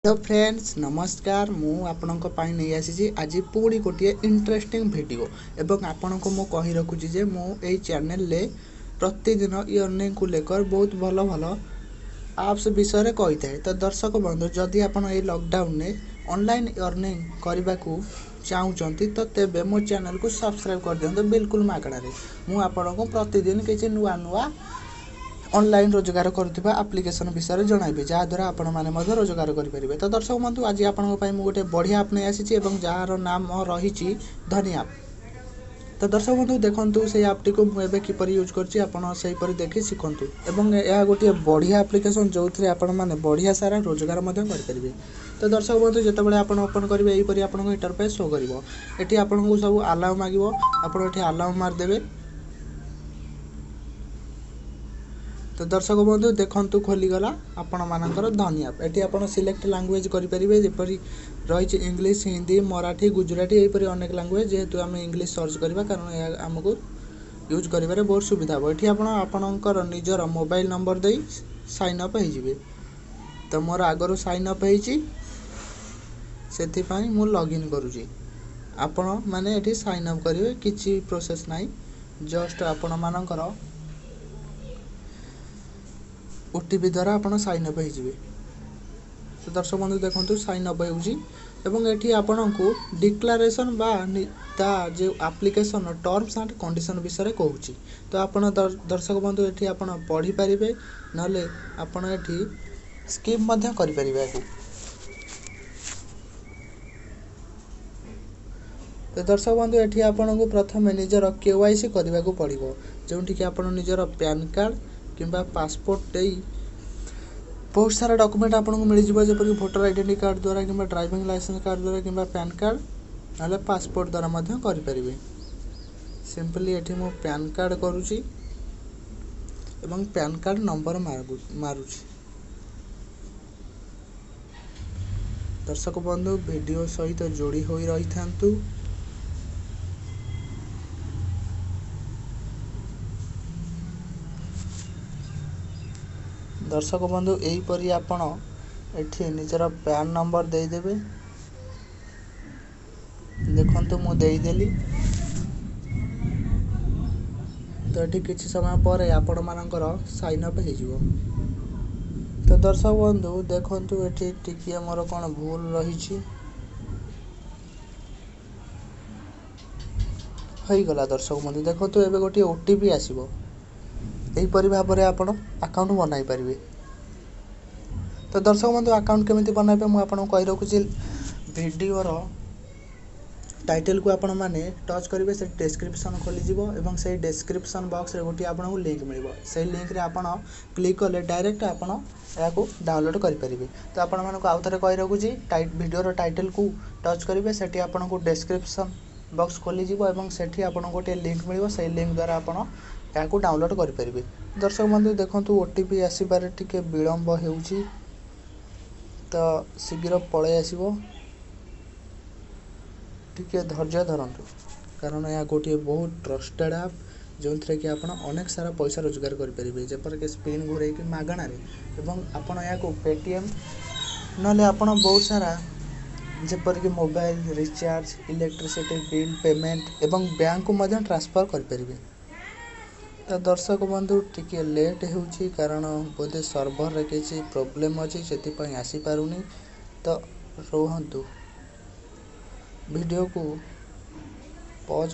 Hello friends नमस्कार मु आपणक पाई नहीं आसी आज पुणी गोटे इंटरेस्टिंग वीडियो एवं आपन को मु कही रखुची जे मु ए चैनल ले प्रतिदिन अर्निंग को लेकर बहुत भल भल एप्स विषय कही थाए। तो दर्शक बंधु जदि आपन ए लॉकडाउन ने ऑनलाइन अर्निंग करने को चाहूँगी तो तेबे मो चैनल को सब्सक्राइब कर दियंतु बिल्कुल मागणार मु आपन को प्रतिदिन किसी नुआ नुआ ऑनलाइन रोजगार करुवा एप्लिकेशन विषय जनइबी जहाँद्वारा आपण मैंने रोजगार करेंगे। तो दर्शक बंधु आज आपण गोटे बढ़िया आप नहीं आसी जार नाम रही धनी आप। तो दर्शक बंधु देखु से आपटी को मुझे किपर यूज कर देखी शिखु एवं यह गोटे बढ़िया एप्लिकेशन जो थे आपण मैंने बढ़िया सारा रोजगार करेंगे। तो दर्शक बंधु जिते आप ओपन करेंगे यहीपरि आप इंटरफेस शो कर आपन को सब आलाउ मांग आप आलाउ मारदेवे। तो दर्शक बंधु देखु खोलीगला आपण मानकर धनी आप एटी आप सिलेक्ट लैंग्वेज करेंगे जपरी रही इंग्लिश हिंदी मराठी गुजराती यहीपरि अनेक लैंग्वेज जेहेतु आम इंग्लिश सर्च करवा कारण यह आमको यूज कर बहुत सुविधा हे। ये आपणकर निजर मोबाइल नंबर दे साइन अप हो। तो मोर आगर साइन अप से मु लॉगिन करुँची आपण मैंने ये साइन अप करेंगे किसी प्रोसेस ना जस्ट आपण मानकर ओटीपी द्वारा आप साइन अप हो। तो दर्शक बंधु देखो साइन अप होती आपन को डिक्लारेशन बा जो एप्लिकेशन टर्म्स एंड कंडीशन विषय कहूँ। तो आप दर्शक बंधु ये आप पढ़ी पारे ना आपड़ ये स्किप करें। तो दर्शक बंधु ये आपन को प्रथम निजर KYC करने को पड़ो जो कि आप निजर पैन कार्ड किंबा पासपोर्ट दे बहुत सारा डॉक्यूमेंट आपको मिल जपरी भोटर आइडेंटिटी कार्ड द्वारा कि ड्राइविंग लाइसेंस कार्ड द्वारा कि पैन कार्ड ना पासपोर्ट द्वारा करें। सिंपली ये मो पैन कार्ड करुँची एवं पैन कार्ड नंबर मारुची। दर्शक बंधु वीडियो सहित जोड़ी हो रही था। दर्शक बंधु यहीपरि आपण एठी निजर पैन नंबर देदेवे देखु मु देदेली। तो ये किसी समय पर आपण मानकर साइन अप हो। तो दर्शक बंधु देखु ये टिकिए मोर कौन भूल रही गला। दर्शक बंधु देखो एबे गोटे ओटीपी आसीबो यहीपरि भाव में आप अकाउंट बनाई पारे। तो दर्शक बंधु अकाउंट केमिति बनाइबे मु आपन कहि रखुची वीडियो रो टाइटल को आपण माने टच करेंगे से डिस्क्रिप्शन खोली जीवो एवं से डिस्क्रिप्शन बॉक्स रे गोटी आपन को लिंक मिलिबो से लिंक रे आपण क्लिक कले डायरेक्ट आपण या को डाउनलोड करि परिबे। तो आपण माने को आउथरे कहि रखुची वीडियो रो टाइटल को टच करेंगे सेठी आपण को डिस्क्रिप्शन बॉक्स खोली जीवो एवं सेठी आपण गोटे लिंक मिलिबो से लिंक द्वारा आपण या को डाउनलोड करें। दर्शक बंधु देखो ओटीपी आसबार टिके विलंब होउची तो शीघ्र पलि आसो टिके धैर्य धरतु कारण यह गोटे बहुत ट्रस्टेड ऐप जो थे कि आप अनेक सारा पैसा रोजगार करेंगे जपरिक स्पिन घूरे कि मागणार एवं आपड़ या पेटीएम ना आप बहुत सारा जपरिक mobile recharge electricity bill payment एवं बैंक को ट्रांसफर करेंगे। तो दर्शक बंधु टिके लेट होउची कारण बोधे सर्वर रे किसी प्रॉब्लम अच्छी से आसी पारुनी। तो रोहंतु वीडियो को पॉज